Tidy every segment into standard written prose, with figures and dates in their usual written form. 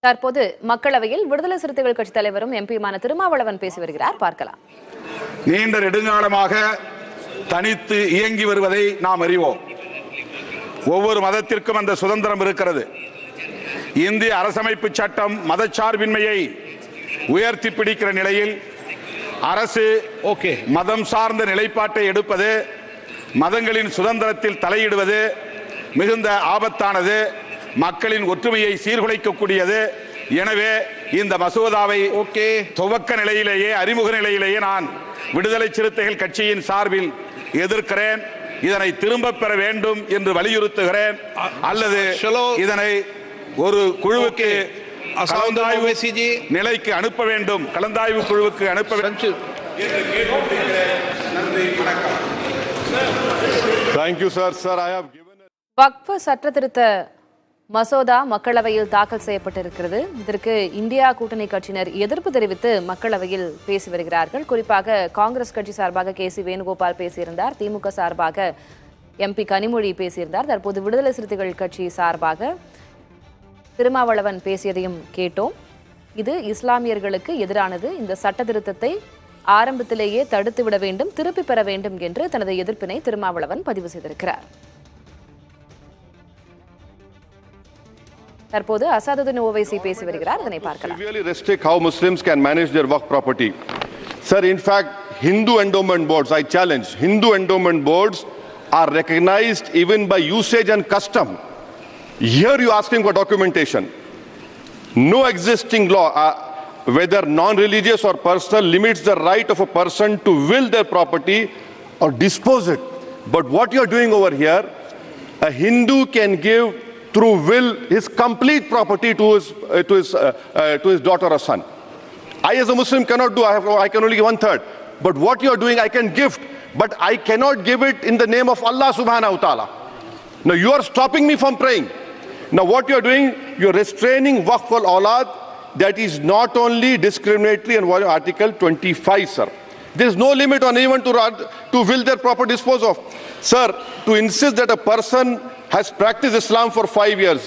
தற்போது மக்களவையில் விடுதலை சிறுத்தைகள் கட்சி தலைவரும் எம்பியுமான திருமாவளவன் பேசி வருகிறார். பார்க்கலாம். நீண்ட நெடுங்காலமாக தனித்து இயங்கி வருவதை நாம் அறிவோம். ஒவ்வொரு மதத்திற்கும் அந்த சுதந்திரம் இருக்கிறது. இந்திய அரசமைப்பு சட்டம் மதச்சார்பின்மையை உயர்த்தி பிடிக்கிற நிலையில் அரசு மதம் சார்ந்த நிலைப்பாட்டை எடுப்பது, மதங்களின் சுதந்திரத்தில் தலையிடுவது மிகுந்த ஆபத்தானது, மக்களின் ஒற்றுமையை சீர்குலைக்கக்கூடியது. எனவே இந்த மசோதாவை துவக்க நிலையிலேயே, அறிமுக நிலையிலேயே நான் விடுதலை சிறுத்தைகள் கட்சியின் சார்பில் எதிர்க்கிறேன். இதனை திரும்ப பெற வேண்டும் என்று வலியுறுத்துகிறேன். அல்லது இதனை ஒரு குழுவுக்கு கலந்தாய்வு நிலைக்கு அனுப்ப வேண்டும், கலந்தாய்வு குழுவுக்கு அனுப்ப வேண்டும். வக்ஃப் சட்ட திருத்த மசோதா மக்களவையில் தாக்கல் செய்யப்பட்டிருக்கிறது. இதற்கு இந்தியா கூட்டணி கட்சியினர் எதிர்ப்பு தெரிவித்து மக்களவையில் பேசி வருகிறார்கள். குறிப்பாக காங்கிரஸ் கட்சி சார்பாக KC வேணுகோபால் பேசியிருந்தார். திமுக சார்பாக MP கனிமொழி பேசியிருந்தார். தற்போது விடுதலை சிறுத்தைகள் கட்சி சார்பாக திருமாவளவன் பேசியதையும் கேட்டோம். இது இஸ்லாமியர்களுக்கு எதிரானது. இந்த சட்ட திருத்தத்தை ஆரம்பத்திலேயே தடுத்துவிட வேண்டும், திருப்பி பெற வேண்டும் என்று தனது எதிர்ப்பினை திருமாவளவன் பதிவு செய்திருக்கிறார். தற்போது அசாதுதீன் ஓவைசி பேசி வருகிறார். இதனை பார்க்கலாம். Really restrict how Muslims can manage their waqf property. Sir, in fact, Hindu endowment boards, I challenge, Hindu endowment boards are recognized even by usage and custom. Here you are asking for documentation. No existing law, whether non-religious or personal, limits the right of a person to will their property or dispose it. But what you are doing over here, a Hindu can give through will his complete property to his daughter or son. I as a Muslim cannot do. I can only give 1/3. But what you are doing, I can gift, but I cannot give it in the name of Allah subhanahu wa ta'ala. Now you are stopping me from praying. Now what you are doing, you are restraining waqf al-awlad. That is not only discriminatory and Article 25, sir. There is no limit on anyone to will their property dispose of. Sir, to insist that a person has practiced Islam for 5 years.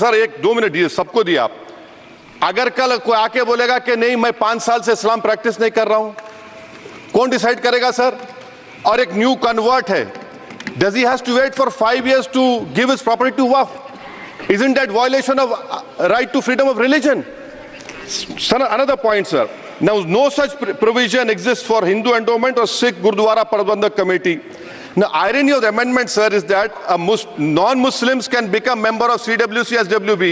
Sir एक 2 minute दिए, सबको दिया आप. अगर कल कोई आके बोलेगा कि नहीं मैं 5 साल से इस्लाम प्रैक्टिस नहीं कर रहा हूं, कौन डिसाइड करेगा सर? और एक न्यू कन्वर्ट है, does he has to wait for 5 years to give his property to waqf? Isn't that violation of right to freedom of religion? Sir, another point, sir. Now, no such provision exists for Hindu endowment or Sikh Gurdwara Prabandhak Committee. Now, irony of the amendment, sir, is that non-Muslims can become member of CWC SWB,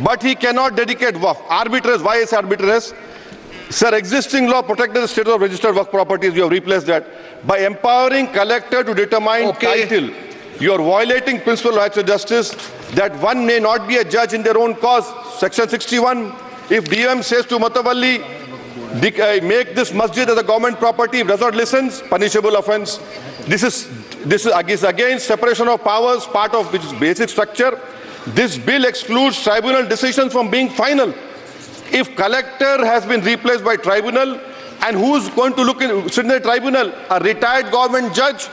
but he cannot dedicate waqf. Arbitrage. Why is arbitrage? Sir, existing law protected the status of registered waqf properties. You have replaced that by empowering collector to determine title. You are violating principal rights of justice, that one may not be a judge in their own cause. Section 61. If DM says to Mutawalli, make this masjid as a government property, if does not listen, punishable offence. This is against separation of powers, part of which is basic structure. This bill excludes tribunal decisions from being final. If collector has been replaced by tribunal, and who's going to sit in the tribunal? A retired government judge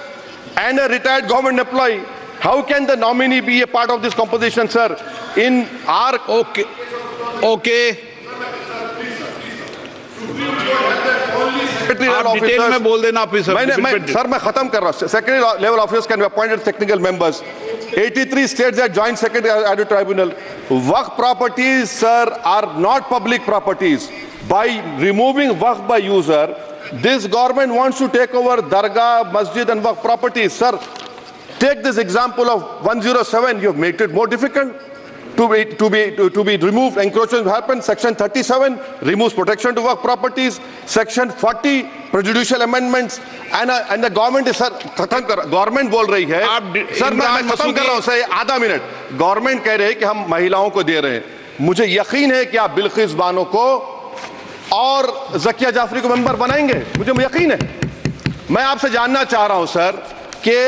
and a retired government employee. How can the nominee be a part of this composition, sir? In our okay. आप detail में बोल देना officer. Sir मैं खत्म कर रहा हूं. Secondary level officers can be appointed technical members. 83 states that joint secretary at the tribunal. Waqf properties, sir, are not public properties. By removing waqf by user, this government wants to take over dargah, masjid and waqf properties. Sir, take this example of 107. You have made it more difficult to be removed. Encroachment happen. Section 37 removes protection to waqf properties. Section 40 prejudicial amendments. And the government is, sir, government बोल रही है. Sir मैं खत्म कर रहा हूं sir, आधा minute. Government कह रहे हैं कि हम महिलाओं को दे रहे हैं. मुझे यकीन है कि आप बिल्किस बानो को और ज़किया जाफरी को मेंबर बनाएंगे. मुझे यकीन है. मैं आपसे जानना चाह रहा हूं सर कि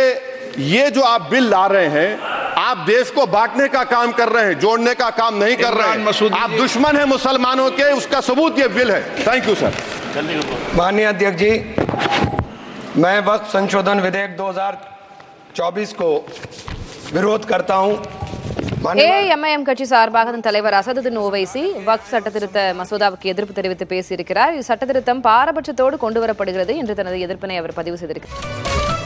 ये जो आप बिल ला रहे हैं, आप देश को बांटने का काम कर रहे हैं, जोड़ने का काम नहीं कर रहे हैं. आप दुश्मन हैं मुसलमानों के, उसका सबूत ये बिल है. Thank you sir. माननीय अध्यक्ष जी, मैं वक्फ संशोधन विधेयक 2024 को विरोध करता हूं. ஏஐஎம்ஐஎம் கட்சி சார்பாக அதன் தலைவர் அசதுதீன் ஓவைசி வக்ஃப் சட்டத்திருத்த மசோதாவுக்கு எதிர்ப்பு தெரிவித்து பேசியிருக்கிறார். சட்டத்திருத்தம் பாரபட்சத்தோடு கொண்டு வரப்படுகிறது என்று தனது எதிர்ப்பினை அவர் பதிவு செய்திருக்கிறார்.